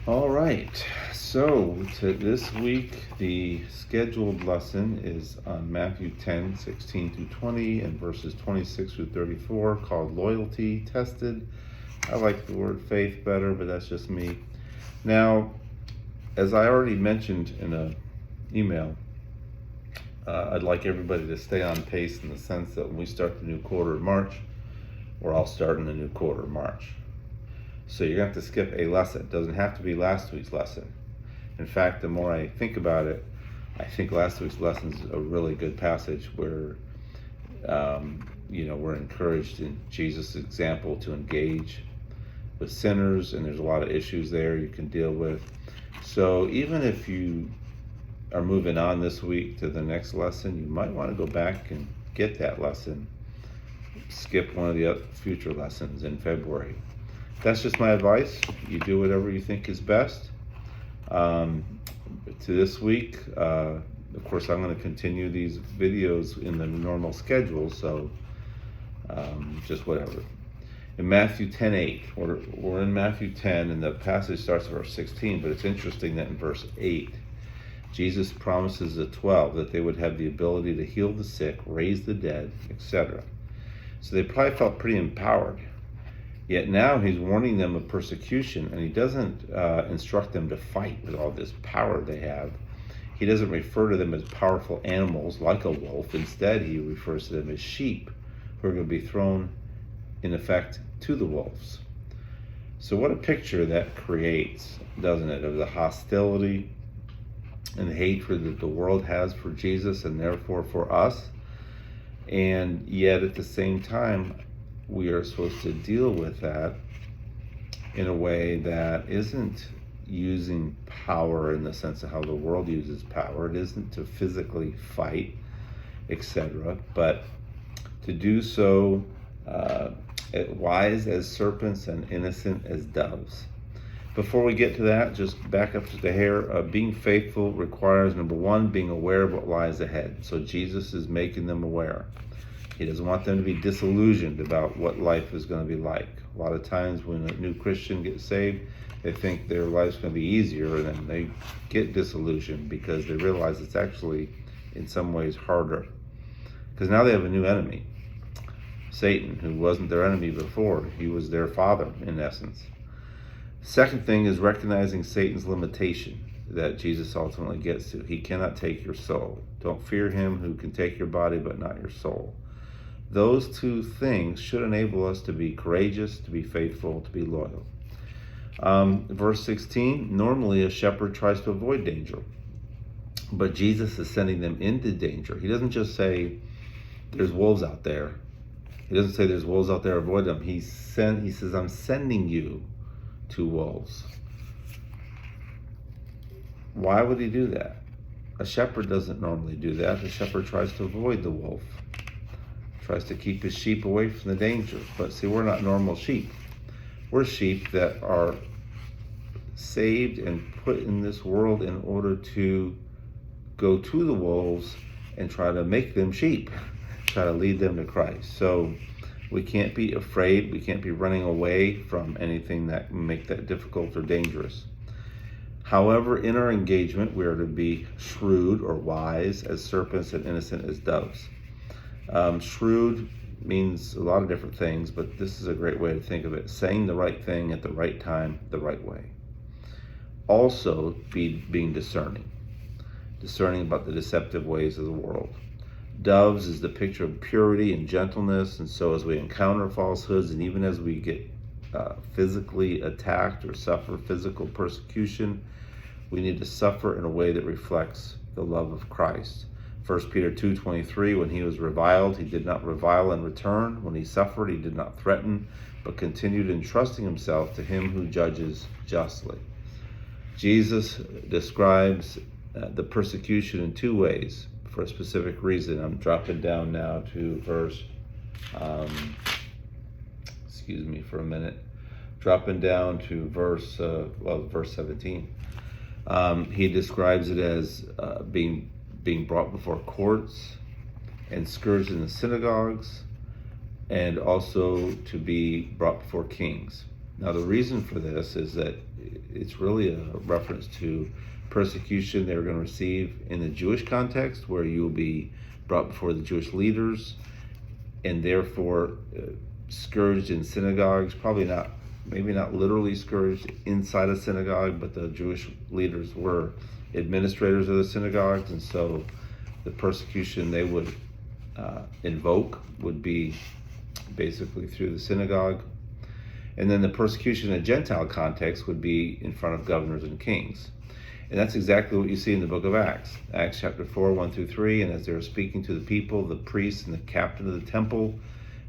All right, so this week the scheduled lesson is on Matthew 10:16 through 20 and verses 26 through 34, called Loyalty Tested. I like the word faith better, but that's just me. Now, as I already mentioned in an email, I'd like everybody to stay on pace in the sense that when we start the new quarter in March, we're all starting the new quarter in March. So you're going to have to skip a lesson. It doesn't have to be last week's lesson. In fact, the more I think about it, I think last week's lesson is a really good passage where, we're encouraged in Jesus' example to engage with sinners, and there's a lot of issues there you can deal with. So even if you are moving on this week to the next lesson, you might want to go back and get that lesson. Skip one of the other future lessons in February. That's just my advice. You do whatever you think is best. To this week, of course, I'm going to continue these videos in the normal schedule, so just whatever. In Matthew 10:8, we're in Matthew 10, and the passage starts at verse 16, but it's interesting that in verse 8, Jesus promises the 12 that they would have the ability to heal the sick, raise the dead, etc. So they probably felt pretty empowered. Yet now he's warning them of persecution, and he doesn't instruct them to fight with all this power they have. He doesn't refer to them as powerful animals like a wolf. Instead, he refers to them as sheep who are going to be thrown, in effect, to the wolves. So what a picture that creates, doesn't it, of the hostility and hatred that the world has for Jesus and therefore for us. And yet at the same time, we are supposed to deal with that in a way that isn't using power in the sense of how the world uses power. It isn't to physically fight, etc., but to do so wise as serpents and innocent as doves. Before we get to that, just back up to the hair. Being faithful requires, number one, being aware of what lies ahead. So Jesus is making them aware. He doesn't want them to be disillusioned about what life is going to be like. A lot of times when a new Christian gets saved, they think their life's going to be easier, and then they get disillusioned because they realize it's actually, in some ways, harder. Because now they have a new enemy, Satan, who wasn't their enemy before. He was their father, in essence. Second thing is recognizing Satan's limitation that Jesus ultimately gets to. He cannot take your soul. Don't fear him who can take your body but not your soul. Those two things should enable us to be courageous, to be faithful, to be loyal. Verse 16, normally a shepherd tries to avoid danger, but Jesus is sending them into danger. He doesn't just say, there's wolves out there. He doesn't say there's wolves out there, avoid them. He says, I'm sending you to wolves. Why would he do that? A shepherd doesn't normally do that. A shepherd tries to avoid the wolf, tries to keep his sheep away from the danger. But see, we're not normal sheep. We're sheep that are saved and put in this world in order to go to the wolves and try to make them sheep, try to lead them to Christ. So we can't be afraid. We can't be running away from anything that can make that difficult or dangerous. However, in our engagement, we are to be shrewd or wise as serpents and innocent as doves. Shrewd means a lot of different things, but this is a great way to think of it. Saying the right thing at the right time, the right way. Also, being discerning about the deceptive ways of the world. Doves is the picture of purity and gentleness, and so as we encounter falsehoods, and even as we get physically attacked or suffer physical persecution, we need to suffer in a way that reflects the love of Christ. 1 Peter 2:23, when he was reviled, he did not revile in return. When he suffered, he did not threaten, but continued entrusting himself to him who judges justly. Jesus describes the persecution in two ways for a specific reason. I'm dropping down now to verse, dropping down to verse 17. He describes it as being brought before courts and scourged in the synagogues, and also to be brought before kings. Now, the reason for this is that it's really a reference to persecution they were going to receive in the Jewish context, where you will be brought before the Jewish leaders and therefore scourged in synagogues. Probably not, maybe not literally scourged inside a synagogue, but the Jewish leaders were administrators of the synagogues, and so the persecution they would invoke would be basically through the synagogue. And then the persecution in a Gentile context would be in front of governors and kings. And that's exactly what you see in the book of Acts. Acts chapter 4, 1-3, and as they were speaking to the people, the priests and the captain of the temple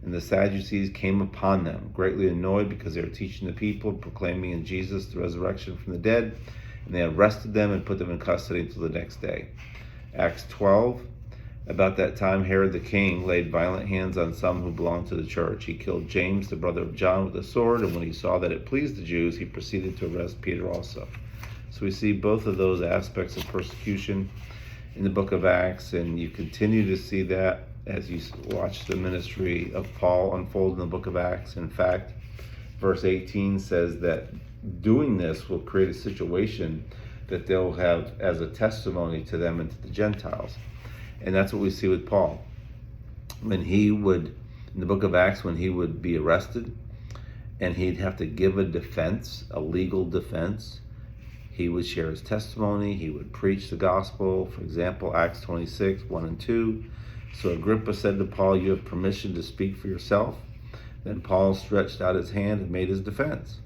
and the Sadducees came upon them, greatly annoyed because they were teaching the people, proclaiming in Jesus the resurrection from the dead, and they arrested them and put them in custody until the next day. Acts 12, about that time Herod the king laid violent hands on some who belonged to the church. He killed James, the brother of John, with a sword, and when he saw that it pleased the Jews, he proceeded to arrest Peter also. So we see both of those aspects of persecution in the book of Acts, and you continue to see that as you watch the ministry of Paul unfold in the book of Acts. In fact, verse 18 says that doing this will create a situation that they'll have as a testimony to them and to the Gentiles. And that's what we see with Paul. When he would, in the book of Acts, when he would be arrested and he'd have to give a defense, a legal defense, he would share his testimony, he would preach the gospel. For example, Acts 26, 1-2. So Agrippa said to Paul, "You have permission to speak for yourself." Then Paul stretched out his hand and made his defense.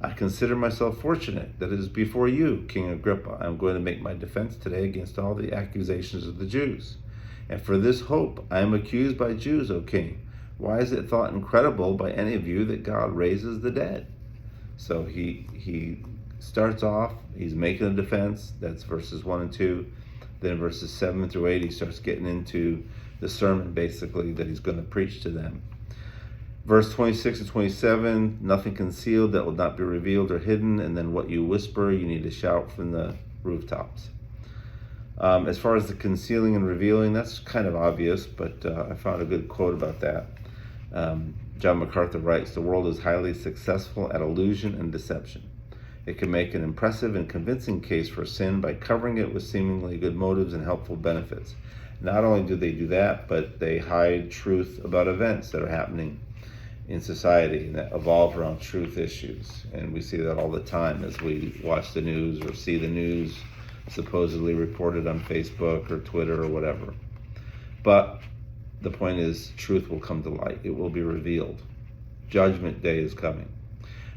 "I consider myself fortunate that it is before you, King Agrippa. I am going to make my defense today against all the accusations of the Jews. And for this hope I am accused by Jews, O king. Why is it thought incredible by any of you that God raises the dead?" So he starts off, he's making a defense. That's verses 1 and 2. Then verses 7-8, he starts getting into the sermon, basically, that he's going to preach to them. Verse 26-27, nothing concealed that will not be revealed or hidden, and then what you whisper, you need to shout from the rooftops. As far as the concealing and revealing, that's kind of obvious, but I found a good quote about that. John MacArthur writes, "The world is highly successful at illusion and deception. It can make an impressive and convincing case for sin by covering it with seemingly good motives and helpful benefits. Not only do they do that, but they hide truth about events that are happening in society and that evolve around truth issues." And we see that all the time as we watch the news or see the news supposedly reported on Facebook or Twitter or whatever. But the point is, truth will come to light. It will be revealed. Judgment day is coming.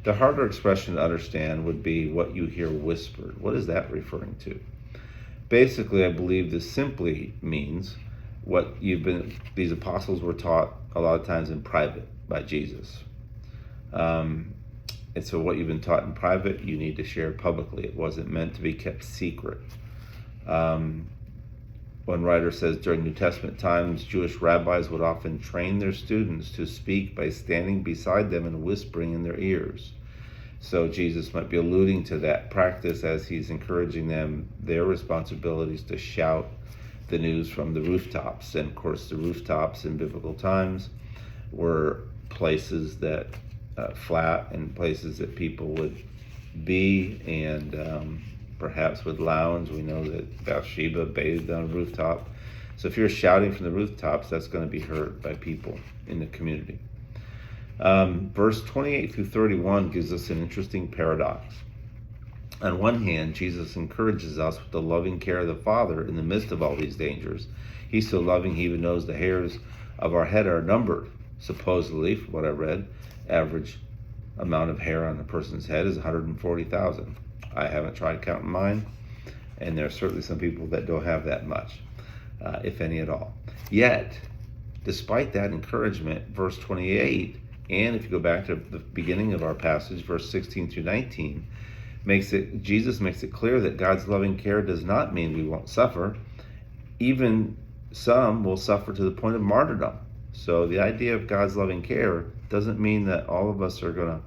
The harder expression to understand would be what you hear whispered. What is that referring to? Basically, I believe this simply means what these apostles were taught a lot of times in private by Jesus. And so what you've been taught in private, you need to share publicly. It wasn't meant to be kept secret. One writer says during New Testament times, Jewish rabbis would often train their students to speak by standing beside them and whispering in their ears. So Jesus might be alluding to that practice as he's encouraging them, their responsibilities to shout the news from the rooftops. And of course, the rooftops in biblical times were places that flat and places that people would be and perhaps would lounge. We know that Bathsheba bathed on a rooftop. So if you're shouting from the rooftops, that's going to be heard by people in the community. Verse 28-31 gives us an interesting paradox. On one hand, Jesus encourages us with the loving care of the Father in the midst of all these dangers. He's so loving, he even knows the hairs of our head are numbered. Supposedly, from what I read, average amount of hair on a person's head is 140,000. I haven't tried counting mine, and there are certainly some people that don't have that much, if any at all. Yet, despite that encouragement, verse 28, and if you go back to the beginning of our passage, verse 16-19, Jesus makes it clear that God's loving care does not mean we won't suffer. Even some will suffer to the point of martyrdom. So the idea of God's loving care doesn't mean that all of us are going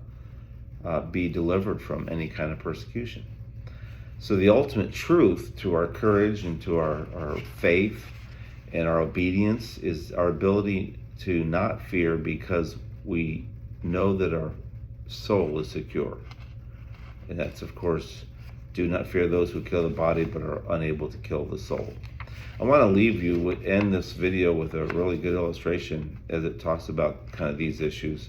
to be delivered from any kind of persecution. So the ultimate truth to our courage and to our faith and our obedience is our ability to not fear, because we know that our soul is secure. And that's, of course, do not fear those who kill the body but are unable to kill the soul. I want to leave you, end this video with a really good illustration as it talks about kind of these issues.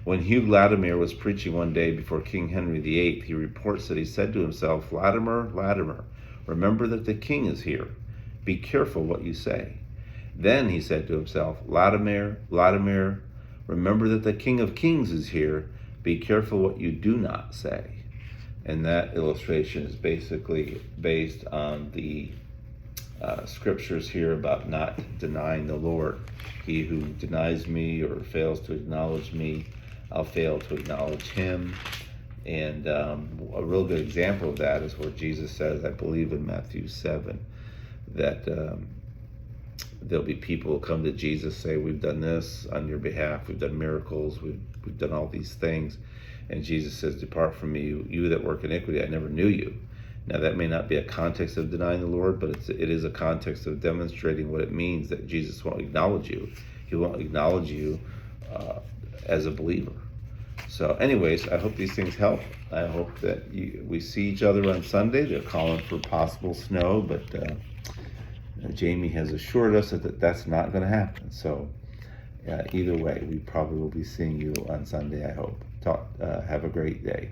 When Hugh Latimer was preaching one day before King Henry VIII, he reports that he said to himself, "Latimer, Latimer, remember that the king is here. Be careful what you say." Then he said to himself, "Latimer, Latimer, remember that the King of Kings is here. Be careful what you do not say." And that illustration is basically based on the scriptures here about not denying the Lord. He who denies me or fails to acknowledge me, I'll fail to acknowledge him. And a real good example of that is where Jesus says, I believe in Matthew 7, that there'll be people who come to Jesus, say, we've done this on your behalf, we've done miracles, we've done all these things. And Jesus says, depart from me, you that work iniquity, I never knew you. Now that may not be a context of denying the Lord, but it is a context of demonstrating what it means that Jesus won't acknowledge you. He won't acknowledge you as a believer. So anyways, I hope these things help. I hope that we see each other on Sunday. They're calling for possible snow, but Jamie has assured us that that's not going to happen. So either way, we probably will be seeing you on Sunday, I hope. Have a great day.